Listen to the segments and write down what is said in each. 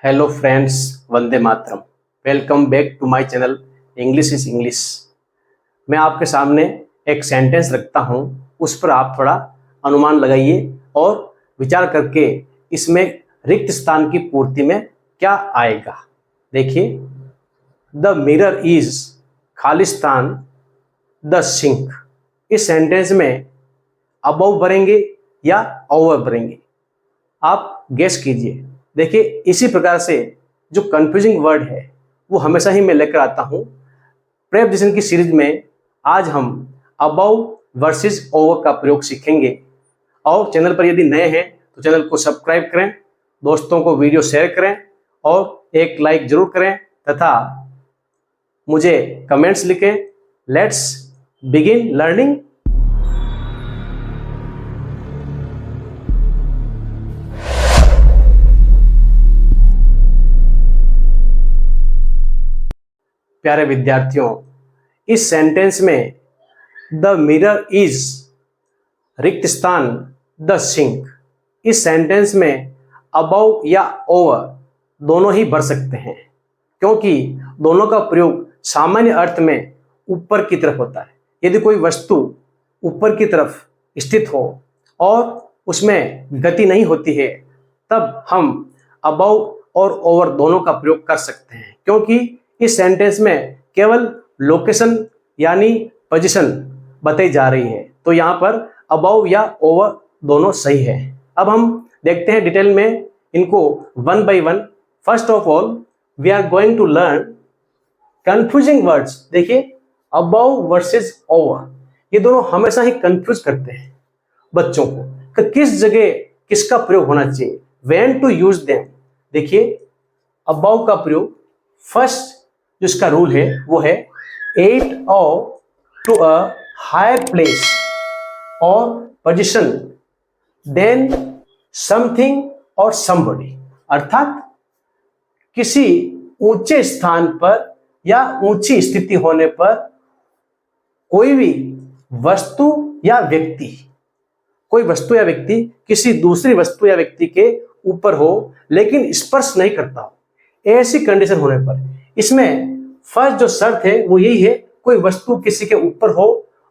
Hello friends, Vande Mataram. Welcome back to my channel English is English. मैं आपके सामने एक सेंटेंस रखता हूँ, उस पर आप थोड़ा अनुमान लगाइए और विचार करके इसमें रिक्त स्थान की पूर्ति में क्या आएगा। देखिए, the mirror is Khalistan the sink. इस सेंटेंस में अबव भरेंगे या ओवर भरेंगे, आप गेस कीजिए। देखिए, इसी प्रकार से जो कंफ्यूजिंग वर्ड है वो हमेशा ही मैं लेकर आता हूँ प्रेपोजिशन की सीरीज में। आज हम अबव वर्सेस ओवर का प्रयोग सीखेंगे। और चैनल पर यदि नए हैं तो चैनल को सब्सक्राइब करें, दोस्तों को वीडियो शेयर करें और एक लाइक जरूर करें तथा मुझे कमेंट्स लिखें। Let's begin learning. प्यारे विद्यार्थियों, इस सेंटेंस में द मिरर इज रिक्त स्थान द सिंक। इस सेंटेंस में अबव या ओवर दोनों ही भर सकते हैं, क्योंकि दोनों का प्रयोग सामान्य अर्थ में ऊपर की तरफ होता है। यदि कोई वस्तु ऊपर की तरफ स्थित हो और उसमें गति नहीं होती है, तब हम अबव और ओवर दोनों का प्रयोग कर सकते हैं, क्योंकि इस सेंटेंस में केवल लोकेशन यानी पोजीशन बताई जा रही है। तो यहाँ पर अबव या ओवर दोनों सही है। अब हम देखते हैं डिटेल में इनको one by one. First of all we are going to learn confusing words. देखिए, अबव वर्सेस ओवर, ये दोनों हमेशा ही कंफ्यूज करते हैं बच्चों को कि किस जगह किसका प्रयोग होना चाहिए, व्हेन टू यूज देम। देखिए, अबव का प्रयोग फर्स्ट जो इसका रूल है वो है at of to a higher place और पोजीशन देन समथिंग और समबडी। अर्थात किसी ऊंचे स्थान पर या ऊंची स्थिति होने पर कोई भी वस्तु या व्यक्ति, कोई वस्तु या व्यक्ति किसी दूसरी वस्तु या व्यक्ति के ऊपर हो लेकिन स्पर्श नहीं करता हो, ऐसी कंडीशन होने पर। इसमें फर्स्ट जो शर्त है वो यही है, कोई वस्तु किसी के ऊपर हो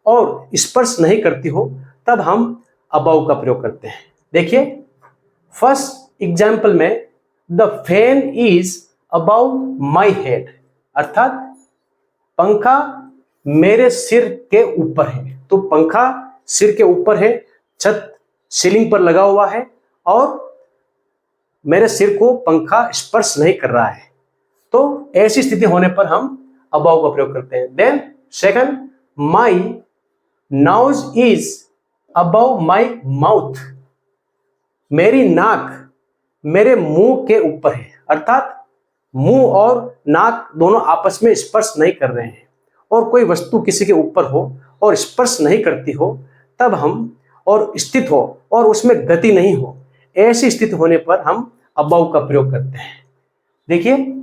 और स्पर्श नहीं करती हो, तब हम अबव का प्रयोग करते हैं। देखिए, फर्स्ट एग्जांपल में the fan is above my head, अर्थात पंखा मेरे सिर के ऊपर है। तो पंखा सिर के ऊपर है, छत सीलिंग पर लगा हुआ है और मेरे सिर को पंखा स्पर्श नहीं कर रहा है। तो ऐसी स्थिति होने पर हम अबव का प्रयोग करते हैं। Then second, my nose is above my mouth, मेरी नाक मेरे मुंह के ऊपर है। अर्थात मुंह और नाक दोनों आपस में स्पर्श नहीं कर रहे हैं, और कोई वस्तु किसी के ऊपर हो और स्पर्श नहीं करती हो तब हम, और स्थित हो और उसमें गति नहीं हो, ऐसी स्थिति होने पर हम अबव का प्रयोग करते हैं। देखिए,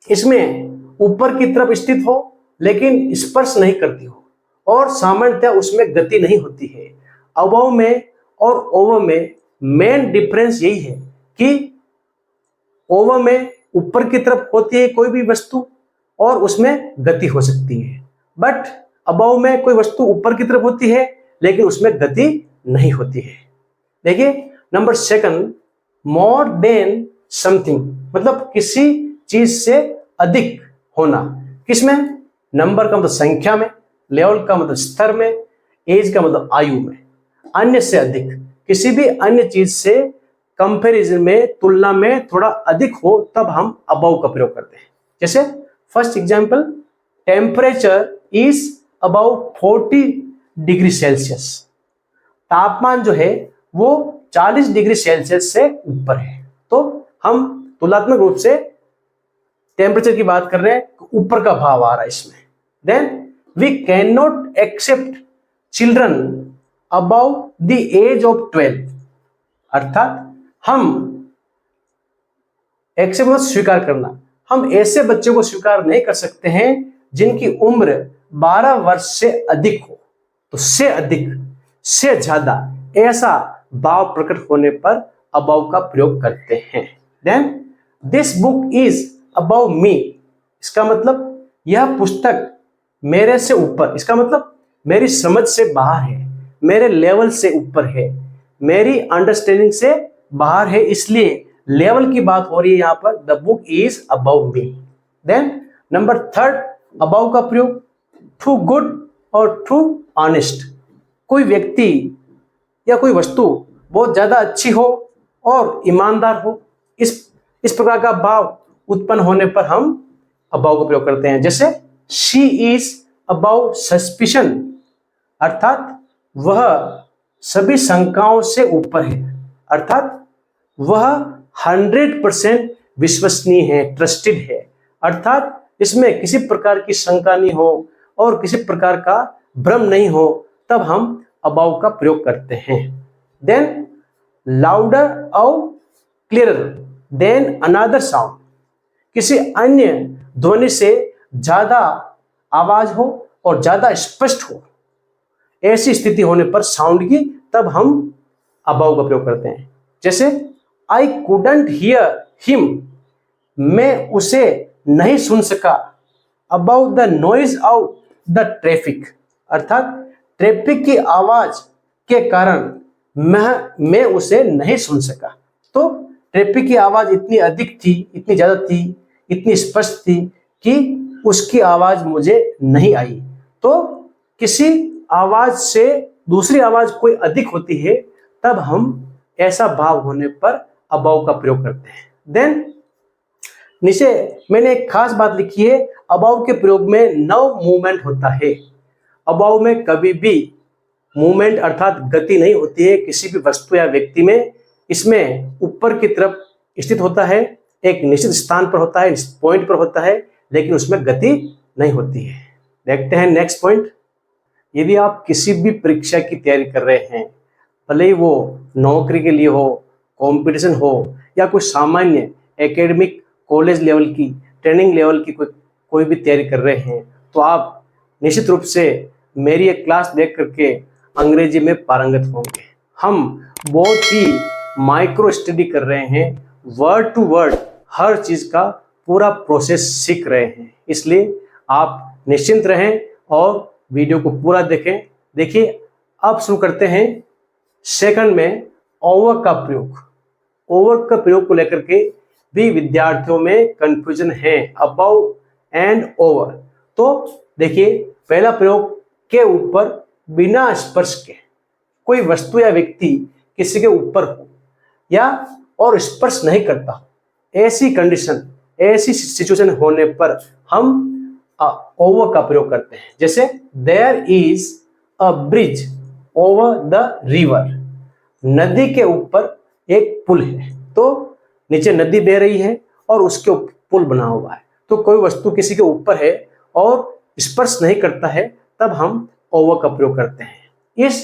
इसमें ऊपर की तरफ स्थित हो लेकिन स्पर्श नहीं करती हो और सामान्यतः उसमें गति नहीं होती है। अबव में और ओवर में मेन डिफरेंस यही है कि ओवर में ऊपर की तरफ होती है कोई भी वस्तु और उसमें गति हो सकती है, बट अबव में कोई वस्तु ऊपर की तरफ होती है लेकिन उसमें गति नहीं होती है। देखिए, number second, more than something, मतलब किसी चीज से अधिक होना। किसमें? नंबर का मतलब संख्या में, लेवल का मतलब स्तर में, एज का मतलब आयु में। अन्य से अधिक, किसी भी अन्य चीज से कंपैरिजन में, तुलना में थोड़ा अधिक हो, तब हम अबव का प्रयोग करते हैं। जैसे first example, temperature is above 40 degree Celsius, तापमान जो है वो 40 डिग्री सेल्सियस से ऊपर है। तो हम तुलनात्मक रूप से टेम्परेचर की बात कर रहे हैं, ऊपर का भाव आ रहा है इसमें। Then we can not accept children above the age of 12, अर्थात हम एक्सेप्ट मतलब स्वीकार करना, हम ऐसे बच्चों को स्वीकार नहीं कर सकते हैं जिनकी उम्र 12 वर्ष से अधिक हो। तो से अधिक, से ज्यादा, ऐसा भाव प्रकट होने पर अबव का प्रयोग करते हैं। Then this book is about me, इसका मतलब यह पुस्तक मेरे से ऊपर, इसका मतलब मेरी समझ से बाहर है, मेरे लेवल से ऊपर है, मेरी अंडरस्टैंडिंग से बाहर है, इसलिए लेवल की बात हो रही है यहाँ पर। The book is about me. Then number third, about का प्रयोग, टू गुड और टू ऑनेस्ट। कोई व्यक्ति या कोई वस्तु बहुत ज्यादा अच्छी हो और ईमानदार हो, इस प्रकार का भाव उत्पन्न होने पर हम अबाउ का प्रयोग करते हैं। जैसे शी इज अबाउ सस्पिशन, अर्थात वह सभी शंकाओं से ऊपर है, अर्थात वह 100% विश्वसनीय है, ट्रस्टेड है, अर्थात इसमें किसी प्रकार की शंका नहीं हो और किसी प्रकार का भ्रम नहीं हो, तब हम अबाउ का प्रयोग करते हैं। देन लाउडर और क्लियरर देन अनदर साउंड, किसी अन्य ध्वनि से ज्यादा आवाज हो और ज्यादा स्पष्ट हो, ऐसी स्थिति होने पर साउंड की, तब हम अबाउ का प्रयोग करते हैं। जैसे आई कुडंट हियर हिम, मैं उसे नहीं सुन सका, about the noise of the traffic, अर्थात ट्रैफिक की आवाज के कारण मैं उसे नहीं सुन सका। तो ट्रैफिक की आवाज इतनी अधिक थी, इतनी ज्यादा थी, इतनी स्पष्ट थी कि उसकी आवाज मुझे नहीं आई। तो किसी आवाज से दूसरी आवाज कोई अधिक होती है, तब हम ऐसा भाव होने पर अबाउ का प्रयोग करते हैं। देन नीचे मैंने एक खास बात लिखी है, अबाउ के प्रयोग में नो मूवमेंट होता है। अबाउ में कभी भी मूवमेंट अर्थात गति नहीं होती है किसी भी वस्तु या व्यक्ति में। इसमें ऊपर की तरफ स्थित होता है, एक निश्चित स्थान पर होता है, पॉइंट पर होता है, लेकिन उसमें गति नहीं होती है। देखते हैं नेक्स्ट पॉइंट। यदि आप किसी भी परीक्षा की तैयारी कर रहे हैं, भले ही वो नौकरी के लिए हो, कंपटीशन हो, या कोई सामान्य एकेडमिक कॉलेज लेवल की, ट्रेनिंग लेवल की कोई भी तैयारी कर रहे हैं, तो आप निश्चित रूप से मेरी एक क्लास देख करके अंग्रेजी में पारंगत होंगे। हम बहुत ही माइक्रो स्टडी कर रहे हैं, वर्ड टू वर्ड हर चीज का पूरा प्रोसेस सीख रहे हैं, इसलिए आप निश्चिंत रहें और वीडियो को पूरा देखें। देखिए अब शुरू करते हैं सेकंड में ओवर का प्रयोग। ओवर का प्रयोग को लेकर के भी विद्यार्थियों में कंफ्यूजन है, अबाउ एंड ओवर। तो देखिए पहला प्रयोग के ऊपर बिना स्पर्श के कोई वस्तु या व्यक्ति किसी के ऊपर हो या और स्पर्श नहीं करता हो, ऐसी कंडीशन, ऐसी सिचुएशन होने पर हम ओवर का प्रयोग करते हैं। जैसे there is a bridge over the river, नदी के ऊपर एक पुल है, तो नीचे नदी बह रही है और उसके ऊपर पुल बना हुआ है, तो कोई वस्तु किसी के ऊपर है और स्पर्श नहीं करता है, तब हम ओवर का प्रयोग करते हैं। इस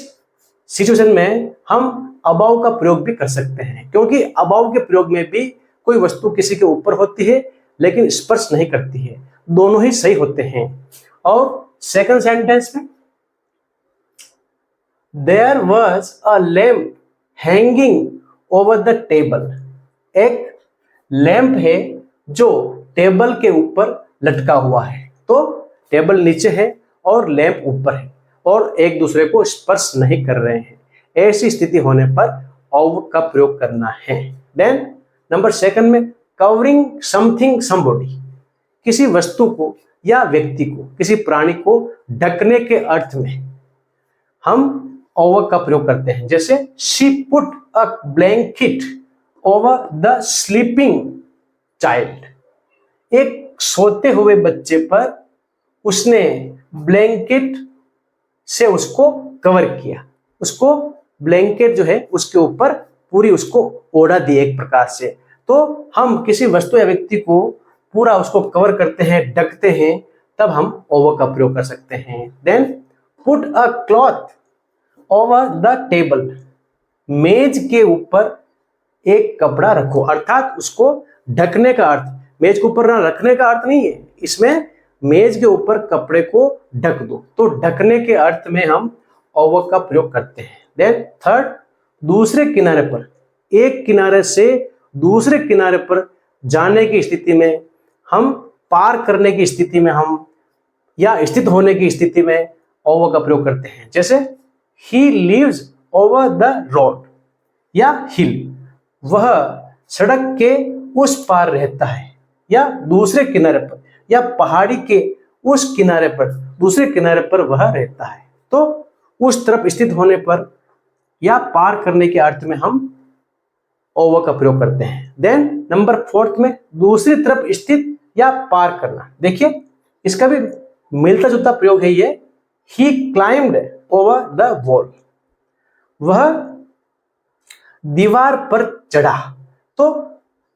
सिचुएशन में हम अबाउ का प्रयोग भी कर सकते हैं, क्योंकि अबाउ के प्रयोग में भी कोई वस्तु किसी के ऊपर होती है लेकिन स्पर्श नहीं करती है, दोनों ही सही होते हैं। और सेकंड सेंटेंस में there was a lamp hanging over the table, एक लैंप है जो टेबल के ऊपर लटका हुआ है, तो टेबल नीचे है और लैंप ऊपर है और एक दूसरे को स्पर्श नहीं कर रहे हैं, ऐसी स्थिति होने पर ओवर का प्रयोग करना है। देन नंबर सेकंड में कवरिंग समथिंग समबॉडी, किसी वस्तु को या व्यक्ति को, किसी प्राणी को ढकने के अर्थ में हम ओवर का प्रयोग करते हैं। जैसे she put a blanket over the sleeping child, एक सोते हुए बच्चे पर उसने ब्लैंकेट से उसको कवर किया, उसको ब्लैंकेट जो है उसके ऊपर पूरी उसको ओढ़ा दी एक प्रकार से। तो हम किसी वस्तु या व्यक्ति को पूरा उसको कवर करते हैं, ढकते हैं, तब हम ओवर का प्रयोग कर सकते हैं। Then put a cloth over the table, मेज के ऊपर एक कपड़ा रखो, अर्थात उसको ढकने का अर्थ, मेज के ऊपर ना रखने का अर्थ नहीं है, इसमें मेज के ऊपर कपड़े को ढक दो, तो ढकने के अर्थ में हम ओवर का प्रयोग करते हैं। देन थर्ड, दूसरे किनारे पर, एक किनारे से दूसरे किनारे पर जाने की स्थिति में, हम पार करने की स्थिति में, हम या स्थित होने की स्थिति में ओवर का प्रयोग करते हैं। जैसे he lives over the road या हिल, वह सड़क के उस पार रहता है या दूसरे किनारे पर, या पहाड़ी के उस किनारे पर, दूसरे किनारे पर वह रहता है। तो उस तरफ स्थित होने पर या पार करने के अर्थ में हम ओवर का प्रयोग करते हैं। देन नंबर 4 में दूसरी तरफ स्थित या पार करना। देखिए इसका भी मिलता जुलता प्रयोग है ये। ही क्लाइम्ड ओवर द वॉल, वह दीवार पर चढ़ा। तो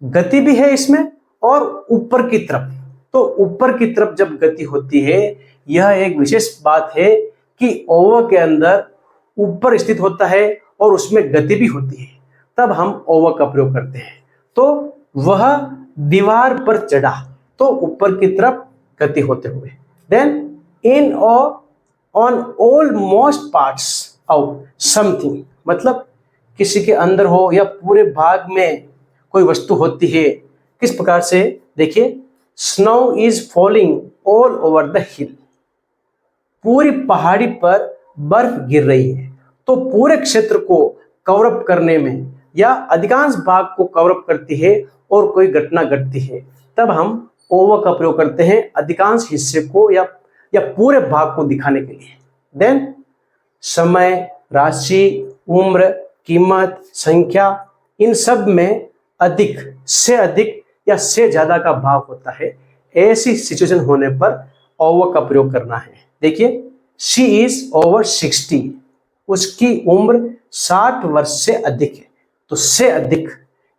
गति भी है इसमें और ऊपर की तरफ। तो ऊपर की तरफ जब गति होती है, यह एक विशेष बात है कि ओवर के अंदर ऊपर स्थित होता है और उसमें गति भी होती है, तब हम ओवर का प्रयोग करते हैं। तो वह दीवार पर चढ़ा, तो ऊपर की तरफ गति होते हुए। Then in on almost parts of something, मतलब किसी के अंदर हो या पूरे भाग में कोई वस्तु होती है। किस प्रकार से, देखिए snow is falling all over the हिल, पूरी पहाड़ी पर बर्फ गिर रही है। तो पूरे क्षेत्र को कवर अप करने में या अधिकांश भाग को कवर अप करती है और कोई घटना घटती है, तब हम ओवर का प्रयोग करते हैं अधिकांश हिस्से को या पूरे भाग को दिखाने के लिए। देन समय, राशि, उम्र, कीमत, संख्या, इन सब में अधिक या से ज्यादा का भाव होता है। ऐसी सिचुएशन होने पर ओवर का प्रयोग करना है। देखिए शी इज ओवर 60, उसकी उम्र 60 वर्ष से अधिक है। तो से अधिक,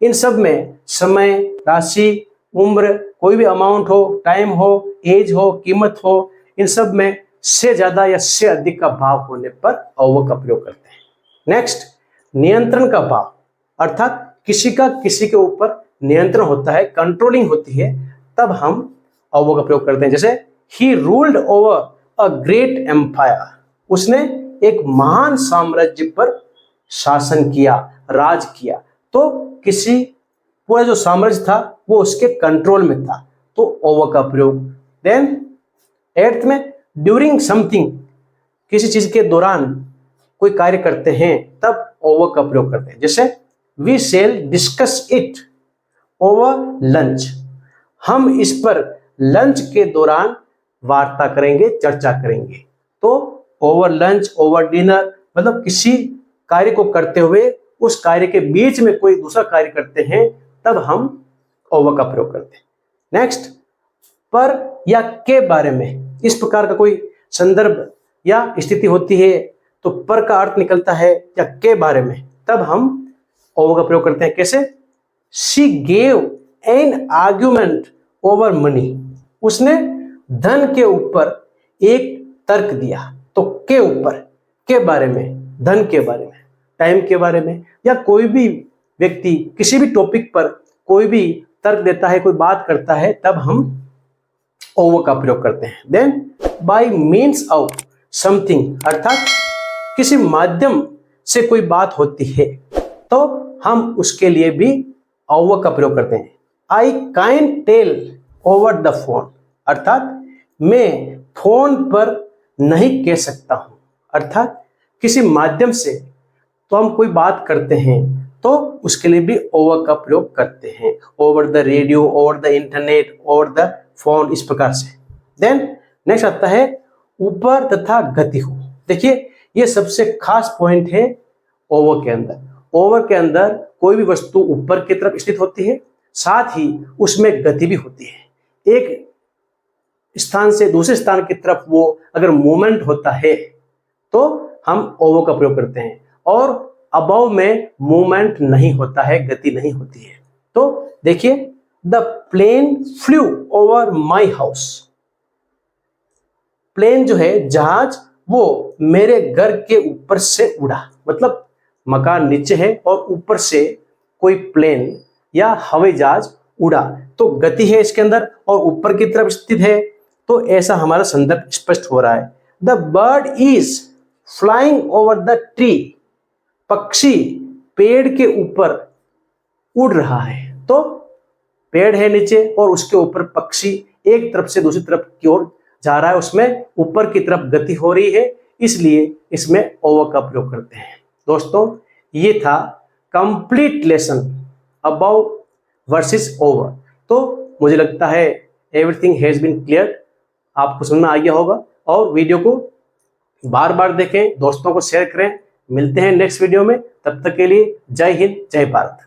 इन सब में समय, राशि, उम्र, कोई भी अमाउंट हो, टाइम हो, एज हो, कीमत हो, इन सब में से ज्यादा या से अधिक का भाव होने पर ओवर का प्रयोग करते हैं। नेक्स्ट, नियंत्रण का भाव, अर्थात किसी का किसी के ऊपर नियंत्रण होता है, कंट्रोलिंग होती है, तब हम ओवर का प्रयोग करते हैं। जैसे he ruled over a great empire, उसने एक महान साम्राज्य पर शासन किया, राज किया। तो किसी पूरा जो साम्राज्य था वो उसके कंट्रोल में था, तो ओवर का प्रयोग। देन 8th में ड्यूरिंग समथिंग, किसी चीज के दौरान कोई कार्य करते हैं तब ओवर का प्रयोग करते हैं। जैसे we shall discuss it over lunch, हम इस पर लंच के दौरान वार्ता करेंगे, चर्चा करेंगे। तो ओवर लंच, ओवर डिनर, मतलब किसी कार्य को करते हुए उस कार्य के बीच में कोई दूसरा कार्य करते हैं, तब हम ओवर का प्रयोग करते हैं। नेक्स्ट, पर या के बारे में, इस प्रकार का कोई संदर्भ या स्थिति होती है तो पर का अर्थ निकलता है या के बारे में, तब हम ओवर का प्रयोग करते हैं। कैसे, she gave an argument over money, उसने धन के ऊपर एक तर्क दिया। तो के ऊपर, के बारे में, धन के बारे में, टाइम के बारे में, या कोई भी व्यक्ति किसी भी टॉपिक पर कोई भी तर्क देता है, कोई बात करता है, तब हम ओवर का प्रयोग करते हैं। Then by means of something, अर्थात किसी माध्यम से कोई बात होती है तो हम उसके लिए भी ओवर का प्रयोग करते हैं। I can tell over the phone, अर्थात मैं फोन पर नहीं कह सकता हूं। अर्थात किसी माध्यम से तो हम कोई बात करते हैं तो उसके लिए भी ओवर का प्रयोग करते हैं। Over the radio, over the internet, over the phone, इस प्रकार से। देन नेक्स्ट आता है ऊपर तथा गति हो। देखिए ये सबसे खास पॉइंट है ओवर के अंदर। ओवर के अंदर कोई भी वस्तु ऊपर की तरफ स्थित होती है, साथ ही उसमें गति भी होती है। एक स्थान से दूसरे स्थान की तरफ वो अगर मूवमेंट होता है तो हम ओवर का प्रयोग करते हैं, और अबव में मूवमेंट नहीं होता है, गति नहीं होती है। तो देखिए the plane flew over my house, plane जो है जहाज, वो मेरे घर के ऊपर से उड़ा। मतलब मकान नीचे है और ऊपर से कोई प्लेन या हवाई जहाज उड़ा, तो गति है इसके अंदर और ऊपर की तरफ स्थित है, तो ऐसा हमारा संदर्भ स्पष्ट हो रहा है। The bird is flying over the tree, पक्षी पेड़ के ऊपर उड़ रहा है। तो पेड़ है नीचे और उसके ऊपर पक्षी एक तरफ से दूसरी तरफ की ओर जा रहा है, उसमें ऊपर की तरफ गति हो रही है, इसलिए इसमें ओवर का प्रयोग करते हैं। दोस्तों, ये था complete lesson about versus over. तो मुझे लगता है एवरीथिंग हैज बीन क्लियर, आपको समझ में आ गया होगा। और वीडियो को बार बार देखें, दोस्तों को शेयर करें। मिलते हैं नेक्स्ट वीडियो में, तब तक के लिए जय हिंद, जय भारत।